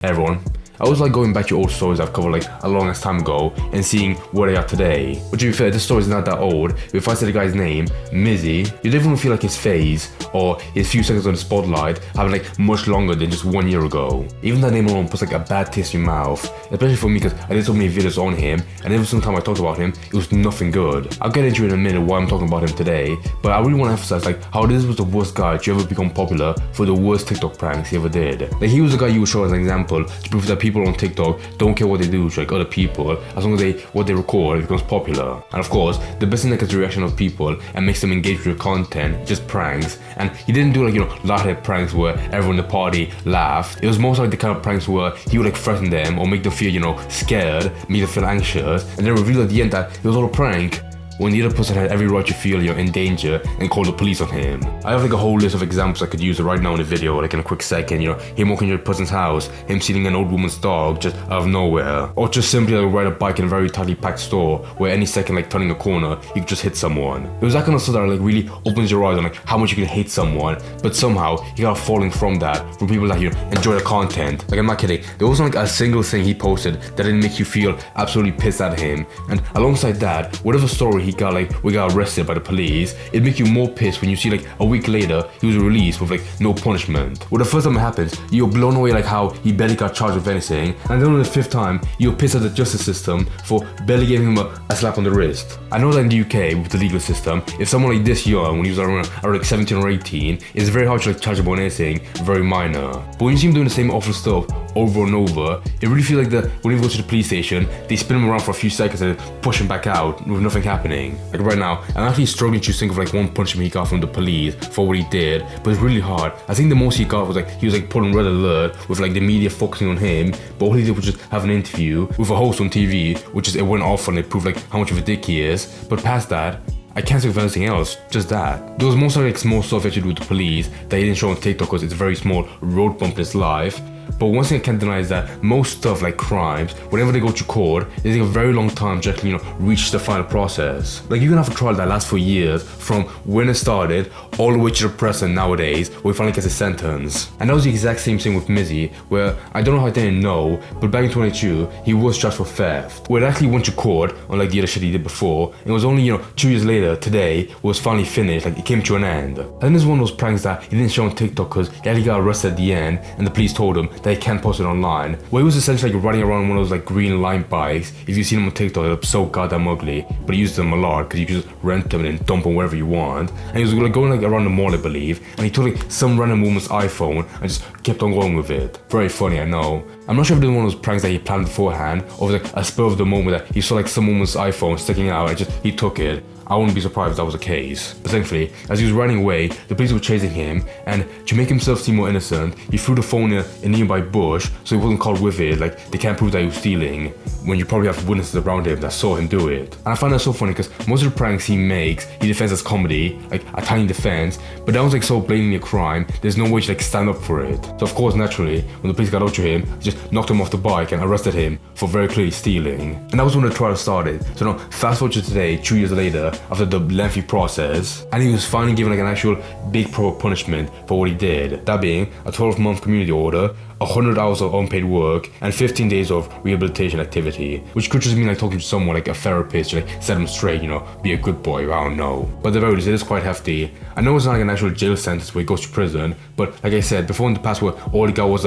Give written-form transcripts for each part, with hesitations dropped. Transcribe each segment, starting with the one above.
Everyone, I was like going back to old stories I've covered like a long ass time ago and seeing where they are today. But to be fair, this story is not that old. If I say the guy's name, Mizzy, you don't even feel like his phase or his few seconds on the spotlight happened like much longer than just 1 year ago. Even that name alone puts like a bad taste in your mouth, especially for me because I did so many videos on him and every single time I talked about him, it was nothing good. I'll get into it in a minute why I'm talking about him today, but I really want to emphasize like how this was the worst guy to ever become popular for the worst TikTok pranks he ever did. Like he was the guy you would show as an example to prove that people on TikTok don't care what they do to like other people as long as what they record becomes popular. And of course, the best thing that gets the reaction of people and makes them engage with your content, just pranks. And he didn't do like, lightheaded pranks where everyone in the party laughed. It was most like the kind of pranks where he would like threaten them or make them feel, scared, make them feel anxious, and then reveal at the end that it was all a prank, when the other person had every right to feel you're in danger and call the police on him. I have like a whole list of examples I could use right now in the video, like in a quick second, him walking into a person's house, him stealing an old woman's dog just out of nowhere, or just simply like ride a bike in a very tightly packed store where any second like turning a corner, you could just hit someone. It was that kind of stuff that like really opens your eyes on like how much you can hate someone, but somehow you got falling from that from people that enjoy the content. Like I'm not kidding, there wasn't like a single thing he posted that didn't make you feel absolutely pissed at him. And alongside that, whatever story we got arrested by the police, it'd make you more pissed when you see like a week later he was released with like no punishment. Well, the first time it happens, you're blown away like how he barely got charged with anything, and then on the fifth time, you're pissed at the justice system for barely giving him a slap on the wrist. I know that in the UK with the legal system, if someone like this young, when he was around like 17 or 18, it's very hard to like charge him on anything very minor. But when you see him doing the same awful stuff over and over, it really feels like when he goes to the police station, they spin him around for a few seconds and then push him back out with nothing happening. Like right now, I'm actually struggling to think of like one punishment he got from the police for what he did, but it's really hard. I think the most he got was like he was like put on red alert with like the media focusing on him, but all he did was just have an interview with a host on TV, which is it went off and it proved like how much of a dick he is. But past that, I can't think of anything else, just that. There was mostly like small stuff that you do with the police that he didn't show on TikTok because it's a very small road bump in his life. But one thing I can't deny is that most stuff like crimes, whenever they go to court, they take a very long time to actually, reach the final process. Like you can have a trial that lasts for years from when it started all the way to the present nowadays where he finally gets a sentence. And that was the exact same thing with Mizzy, where I don't know how I didn't know, but back in 2022, he was charged for theft. Where it actually went to court, unlike the other shit he did before. It was only, 2 years later, today, was finally finished, like it came to an end. And then there's one of those pranks that he didn't show on TikTok because he actually got arrested at the end and the police told him that he can't post it online. Where he was essentially like riding around one of those like green line bikes. If you've seen him on TikTok, they're so goddamn ugly, but he used them a lot because you could just rent them and then dump them wherever you want. And he was like going like around the mall, I believe, and he took like some random woman's iPhone and just kept on going with it. Very funny, I know. I'm not sure if it was one of those pranks that he planned beforehand or if it was like a spur of the moment that he saw like some woman's iPhone sticking out and he took it. I wouldn't be surprised if that was the case. But thankfully, as he was running away, the police were chasing him, and to make himself seem more innocent, he threw the phone in a nearby bush so he wasn't caught with it. Like, they can't prove that he was stealing, when you probably have witnesses around him that saw him do it. And I find that so funny because most of the pranks he makes, he defends as comedy, like a tiny defense, but that was like so blatantly a crime, there's no way to like stand up for it. So of course, naturally, when the police got out to him, they just knocked him off the bike and arrested him for very clearly stealing. And that was when the trial started. So now, fast forward to today, 2 years later, after the lengthy process, and he was finally given like an actual big proper punishment for what he did. That being a 12-month community order, 100 hours of unpaid work, and 15 days of rehabilitation activity, which could just mean like talking to someone like a therapist to like set him straight, be a good boy, I don't know. But at the very least, it is quite hefty. I know it's not like an actual jail sentence where he goes to prison, but like I said, before in the past where all he got was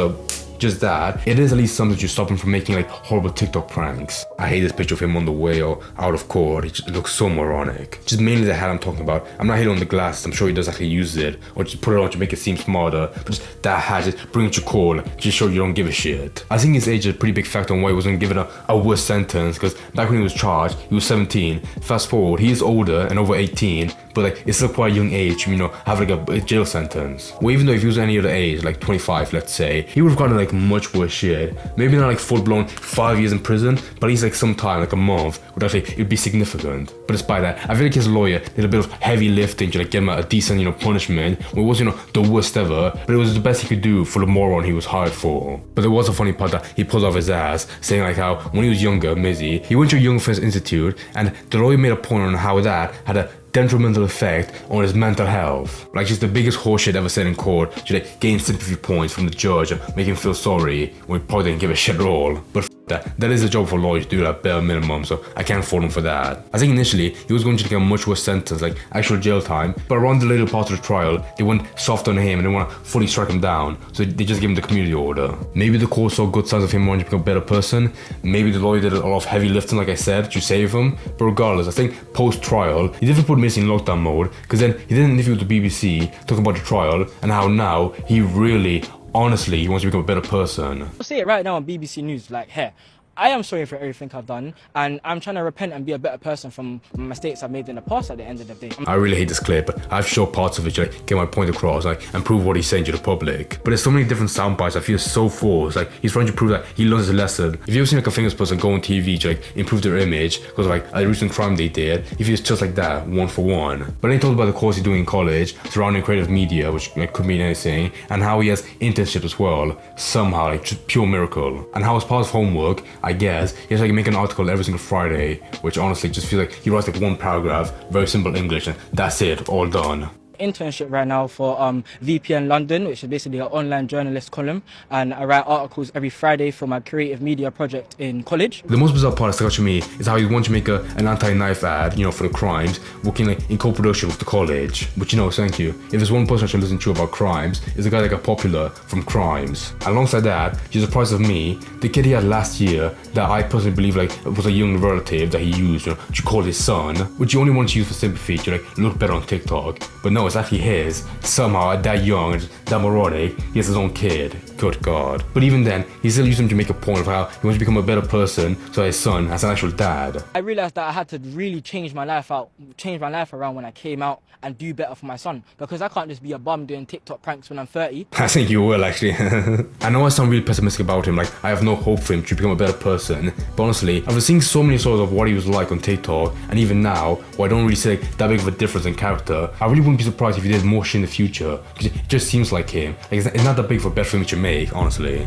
just that, it is at least something to stop him from making like horrible TikTok pranks. I hate this picture of him on the way or out of court. It looks so moronic. Just mainly the hat I'm talking about. I'm not hating on the glasses, I'm sure he does actually use it or just put it on to make it seem smarter, but just that hat, just bring it to court, just show you don't give a shit. I think his age is a pretty big factor on why he wasn't given a worse sentence, because back when he was charged, he was 17. Fast forward, he is older and over 18, but like it's still quite a young age, have like a jail sentence. Well, even though if he was any other age, like 25, let's say, he would have gotten like much worse shit. Maybe not like full-blown 5 years in prison, but at least like some time, like a month, would actually it'd be significant. But despite that, I feel like his lawyer did a bit of heavy lifting to like get him a decent, punishment. Well, it was, the worst ever, but it was the best he could do for the moron he was hired for. But there was a funny part that he pulled off his ass, saying like how when he was younger, Mizzy, he went to a Young Friends Institute, and the lawyer made a point on how that had a detrimental effect on his mental health. Like, just the biggest horseshit ever said in court to like gain sympathy points from the judge and make him feel sorry when he probably didn't give a shit at all. But that is a job for lawyers to do that bare minimum, so I can't fault him for that. I think initially he was going to get a much worse sentence, like actual jail time, but around the later part of the trial, they went soft on him and they want to fully strike him down, so they just gave him the community order. Maybe the court saw good signs of him wanting to become a better person, maybe the lawyer did a lot of heavy lifting, like I said, to save him, but regardless, I think post-trial, he didn't put Missy in lockdown mode, because then he did an interview with the BBC talking about the trial and how now he really, honestly, he wants to become a better person. I'll say it right now on BBC News, like, hey, I am sorry for everything I've done, and I'm trying to repent and be a better person from mistakes I've made in the past at the end of the day. I really hate this clip, but I have to show parts of it to like, get my point across, like, and prove what he's saying to the public. But there's so many different sound bites I feel so forced, like he's trying to prove that he learns his lesson. If you ever seen like a famous person go on TV to like improve their image because of like a recent crime they did, he feels just like that, one for one. But then he talks about the course he's doing in college, surrounding creative media, which like, could mean anything, and how he has internships as well, somehow, like just pure miracle. And how as part of homework, I guess, he has to like make an article every single Friday, which honestly just feels like he writes like one paragraph, very simple English, and that's it, all done. Internship right now for VPN London, which is basically an online journalist column, and I write articles every Friday for my creative media project in college. The most bizarre part that stuck out to me is how he wants to make an anti-knife ad, you know, for the crimes, working like in co-production with the college. But you know, thank you. If there's one person I should listen to about crimes, it's the guy that got popular from Crimes. Alongside that, he's surprised of me, the kid he had last year that I personally believe like was a young relative that he used, you know, to call his son, which he only wants to use for sympathy to like look better on TikTok. But no, it's actually his. Somehow, at that young and that moronic, he has his own kid. Good God. But even then, he still used him to make a point of how he wants to become a better person so his son has an actual dad. I realized that I had to really change my life around when I came out and do better for my son, because I can't just be a bum doing TikTok pranks when I'm 30. I think you will, actually. I know I sound really pessimistic about him, like I have no hope for him to become a better person, but honestly, I've been seeing so many stories of what he was like on TikTok, and even now, while I don't really see like, that big of a difference in character, I really wouldn't be surprised if he did more shit in the future, because it just seems like him. Like, it's not that big of a bet for him to make, honestly.